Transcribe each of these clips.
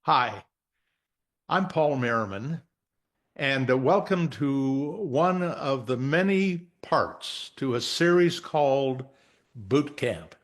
Hi, I'm Paul Merriman, and welcome to one of the many parts to a series called Boot Camp.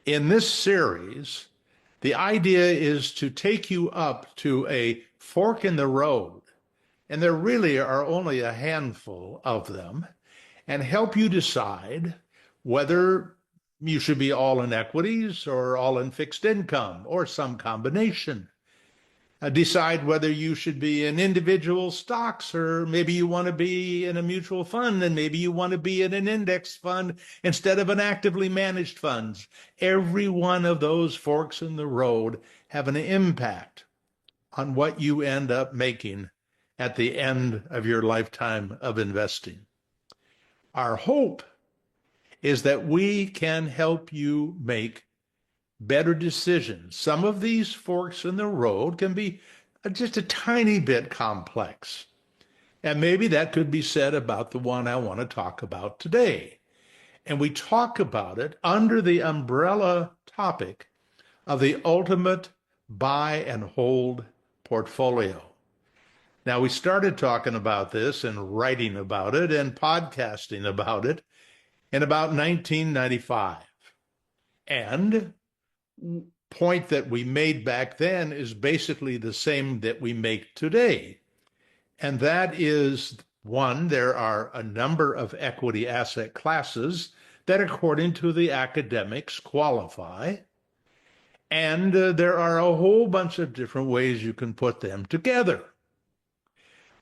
In this series, the idea is to take you up to a fork in the road, and there really are only a handful of them, and help you decide whether you should be all in equities or all in fixed income or some combination. Decide whether you should be in individual stocks, or maybe you want to be in a mutual fund, and maybe you want to be in an index fund instead of an actively managed funds. Every one of those forks in the road have an impact on what you end up making at the end of your lifetime of investing. Our hope is that we can help you make better decisions. Some of these forks in the road can be just a tiny bit complex. And maybe that could be said about the one I want to talk about today. And we talk about it under the umbrella topic of the ultimate buy and hold portfolio. Now, we started talking about this and writing about it and podcasting about it in about 1995. And point that we made back then is basically the same that we make today. And that is, one, there are a number of equity asset classes that, according to the academics, qualify. And there are a whole bunch of different ways you can put them together.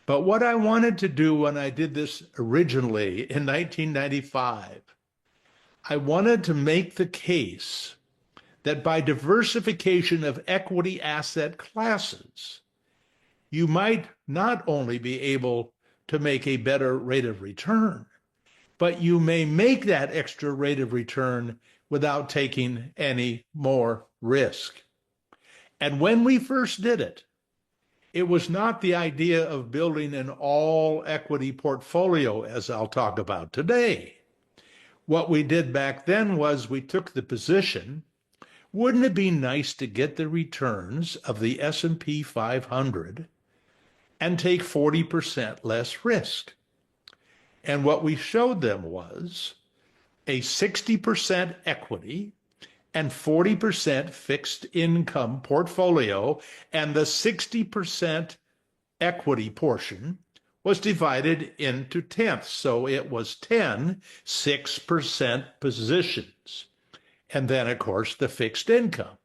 But what I wanted to do when I did this originally in 1995, I wanted to make the case that by diversification of equity asset classes, you might not only be able to make a better rate of return, but you may make that extra rate of return without taking any more risk. And when we first did it, it was not the idea of building an all equity portfolio, as I'll talk about today. What we did back then was we took the position, wouldn't it be nice to get the returns of the S&P 500 and take 40% less risk? And what we showed them was a 60% equity and 40% fixed income portfolio, and the 60% equity portion was divided into tenths. So it was 10 6% positions. And then, of course, the fixed income.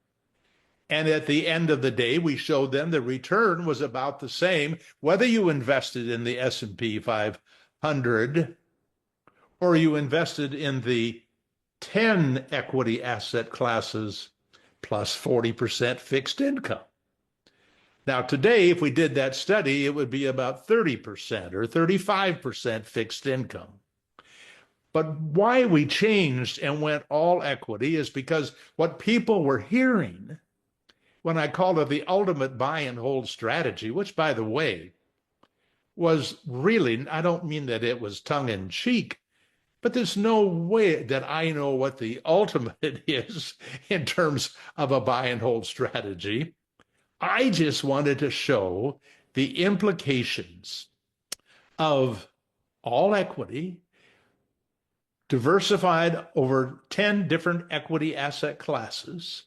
And at the end of the day, we showed them the return was about the same, whether you invested in the S&P 500 or you invested in the 10 equity asset classes plus 40% fixed income. Now, today, if we did that study, it would be about 30% or 35% fixed income. But why we changed and went all equity is because what people were hearing when I called it the ultimate buy and hold strategy, which, by the way, was really, I don't mean that it was tongue in cheek, but there's no way that I know what the ultimate is in terms of a buy and hold strategy. I just wanted to show the implications of all equity diversified over 10 different equity asset classes,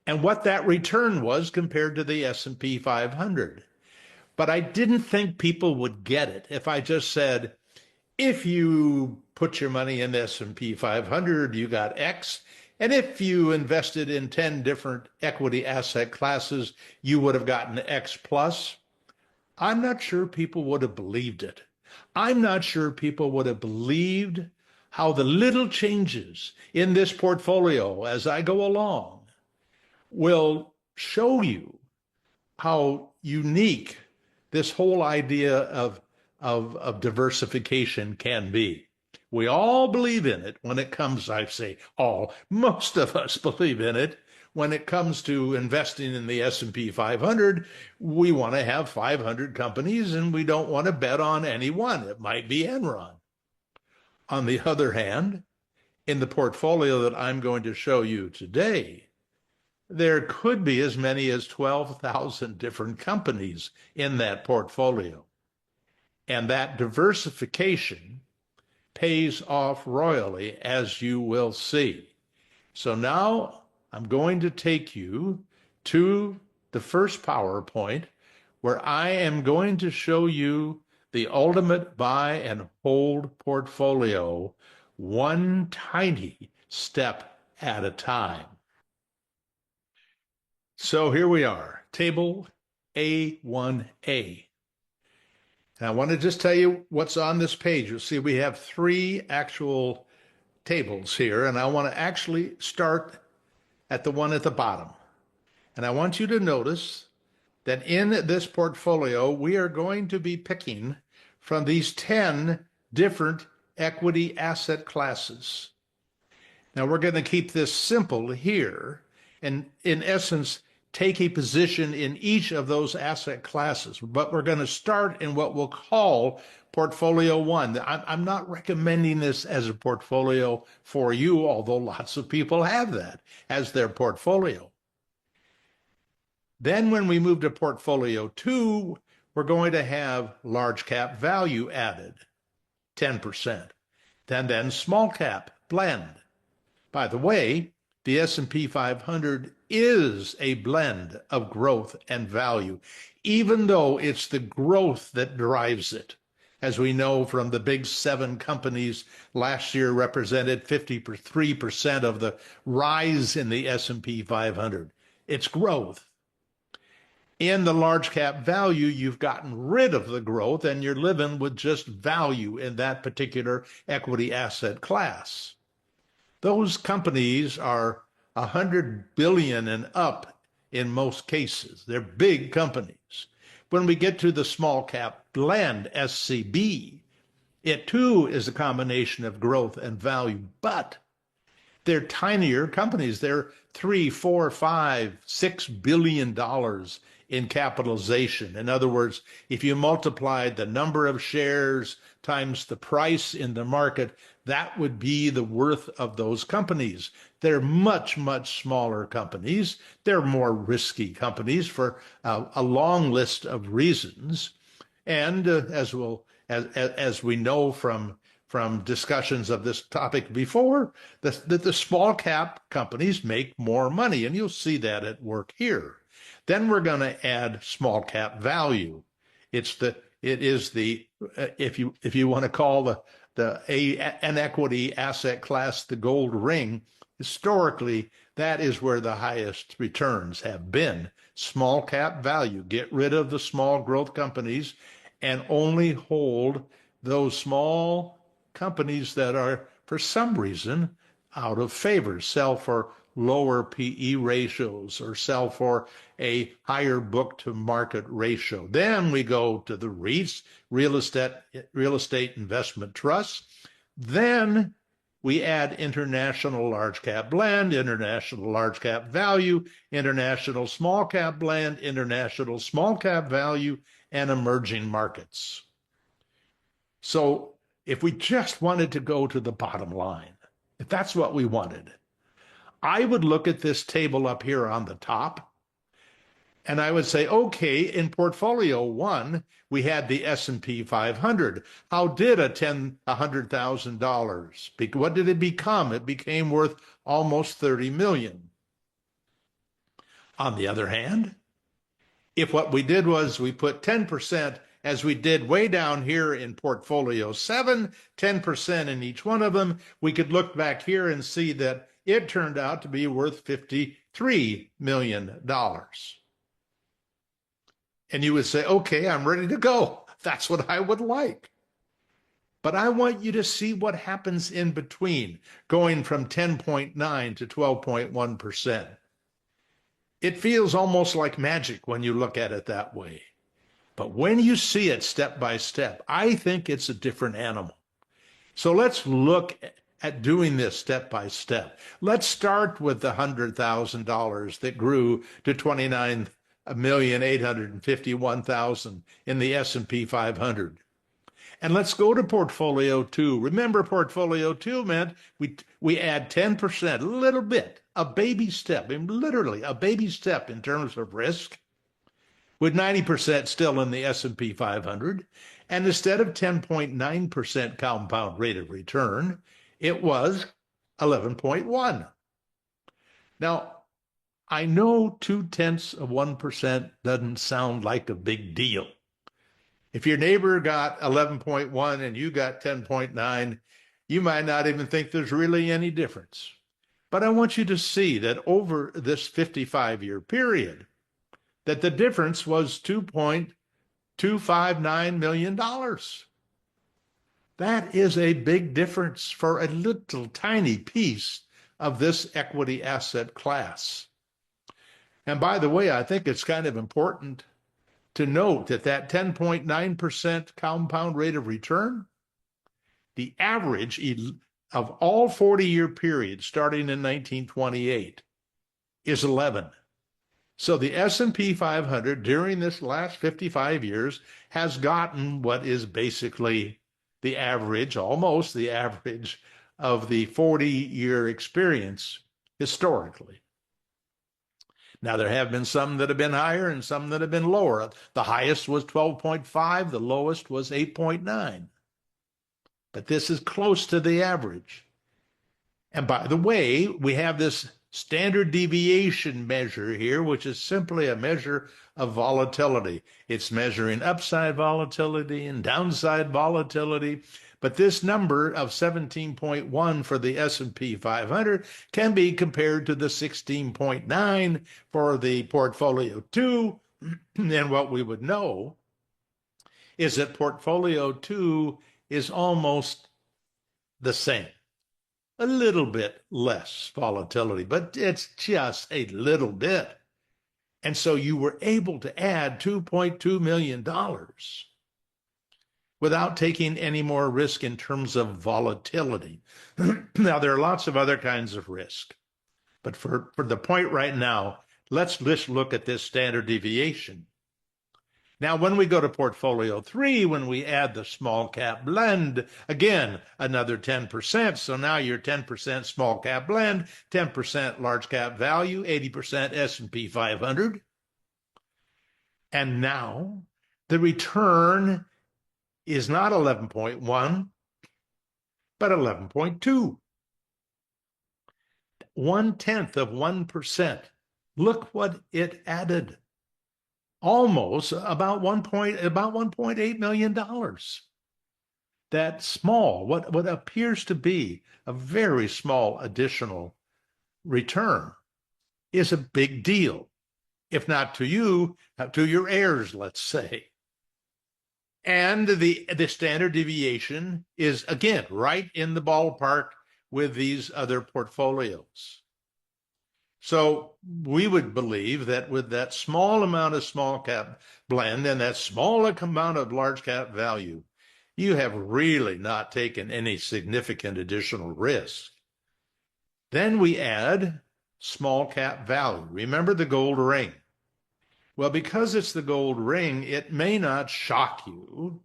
and what that return was compared to the S&P 500. But I didn't think people would get it if I just said, if you put your money in the S&P 500, you got X, and if you invested in 10 different equity asset classes, you would have gotten X plus. I'm not sure people would have believed it. I'm not sure people would have believed how the little changes in this portfolio as I go along will show you how unique this whole idea of diversification can be. We all believe in it when it comes, I say all, most of us believe in it. When it comes to investing in the S&P 500, we want to have 500 companies and we don't want to bet on any one. It might be Enron. On the other hand, in the portfolio that I'm going to show you today, there could be as many as 12,000 different companies in that portfolio. And that diversification pays off royally, as you will see. So now I'm going to take you to the first PowerPoint where I am going to show you the ultimate buy and hold portfolio, one tiny step at a time. So here we are, table A1A. And I want to just tell you what's on this page. You'll see we have three actual tables here, and I want to actually start at the one at the bottom. And I want you to notice that in this portfolio, we are going to be picking from these 10 different equity asset classes. Now, we're going to keep this simple here, and in essence, take a position in each of those asset classes. But we're going to start in what we'll call portfolio one. I'm not recommending this as a portfolio for you, although lots of people have that as their portfolio. Then when we move to portfolio two, we're going to have large cap value added, 10%. Then small cap blend. By the way, the S&P 500 is a blend of growth and value, even though it's the growth that drives it. As we know from the big 7 companies last year represented 53% of the rise in the S&P 500. It's growth. In the large cap value, you've gotten rid of the growth and you're living with just value in that particular equity asset class. Those companies are 100 billion and up in most cases. They're big companies. When we get to the small cap blend, SCB, it too is a combination of growth and value, but they're tinier companies. They're 3, 4, 5, $6 billion in capitalization. In other words, if you multiplied the number of shares times the price in the market, that would be the worth of those companies. They're much, much smaller companies. They're more risky companies for a long list of reasons. And as we know from discussions of this topic before, that the small cap companies make more money, and you'll see that at work here. Then we're going to add small cap value. It is the if you want to call an equity asset class the gold ring, historically that is where the highest returns have been. Small cap value. Get rid of the small growth companies and only hold those small companies that are, for some reason, out of favor. Sell for lower PE ratios or sell for a higher book to market ratio. Then we go to the REITs, real estate investment trusts. Then we add international large cap blend, international large cap value, international small cap blend, international small cap value, and emerging markets. So if we just wanted to go to the bottom line, if that's what we wanted, I would look at this table up here on the top, and I would say, okay, in portfolio one, we had the S&P 500. How did $100,000? What did it become? It became worth almost 30 million. On the other hand, if what we did was we put 10%, as we did way down here in portfolio 7, 10% in each one of them, we could look back here and see that it turned out to be worth $53 million. And you would say, okay, I'm ready to go. That's what I would like. But I want you to see what happens in between, going from 10.9 to 12.1%. It feels almost like magic when you look at it that way. But when you see it step by step, I think it's a different animal. So let's look at doing this step by step. Let's start with the $100,000 that grew to 29,851,000 in the S&P 500. And let's go to portfolio two. Remember, portfolio two meant we add 10%, a little bit, a baby step, and literally a baby step in terms of risk, with 90% still in the S&P 500. And instead of 10.9% compound rate of return, it was 11.1. Now, I know 0.2% doesn't sound like a big deal. If your neighbor got 11.1 and you got 10.9, you might not even think there's really any difference. But I want you to see that over this 55-year period, that the difference was $2.259 million. That is a big difference for a little tiny piece of this equity asset class. And by the way, I think it's kind of important to note that 10.9% compound rate of return, the average of all 40-year periods starting in 1928 is 11. So the S&P 500 during this last 55 years has gotten what is basically the average, almost the average of the 40-year experience historically. Now, there have been some that have been higher and some that have been lower. The highest was 12.5, the lowest was 8.9. But this is close to the average. And by the way, we have this standard deviation measure here, which is simply a measure of volatility. It's measuring upside volatility and downside volatility. But this number of 17.1 for the S&P 500 can be compared to the 16.9 for the portfolio 2. And what we would know is that portfolio 2 is almost the same. A little bit less volatility, but it's just a little bit. And so you were able to add $2.2 million without taking any more risk in terms of volatility. Now, there are lots of other kinds of risk, but for the point right now, let's just look at this standard deviation. Now, when we go to portfolio 3, when we add the small cap blend, again, another 10%. So now you're 10% small cap blend, 10% large cap value, 80% S&P 500. And now the return is not 11.1, but 11.2. 0.1%. Look what it added. Almost about $1.8 million. That small, what appears to be a very small additional return is a big deal, if not to you, to your heirs, let's say. And the standard deviation is, again, right in the ballpark with these other portfolios. So we would believe that with that small amount of small cap blend and that small amount of large cap value, you have really not taken any significant additional risk. Then we add small cap value. Remember the gold ring. Well, because it's the gold ring, it may not shock you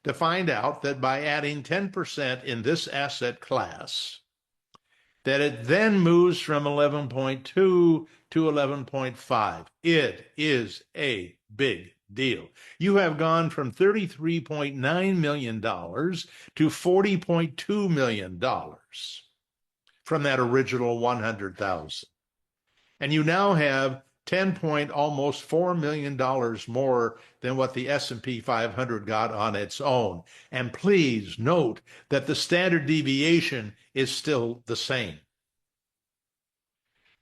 to find out that by adding 10% in this asset class, that it then moves from 11.2 to 11.5. It is a big deal. You have gone from $33.9 million to $40.2 million from that original 100,000. And you now have almost $4 million more than what the S&P 500 got on its own. And please note that the standard deviation is still the same.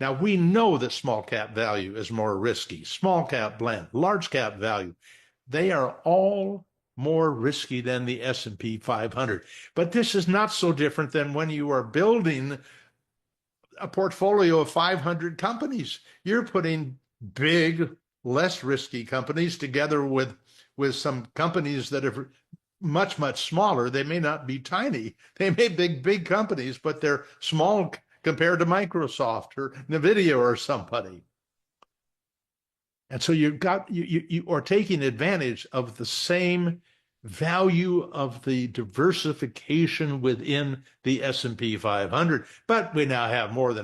Now, we know that small cap value is more risky. Small cap blend, large cap value, they are all more risky than the S&P 500. But this is not so different than when you are building a portfolio of 500 companies. You're putting big, less risky companies together with some companies that are much, much smaller. They may not be tiny. They may be big companies, but they're small compared to Microsoft or NVIDIA or somebody. And so you are taking advantage of the same value of the diversification within the S&P 500, but we now have more than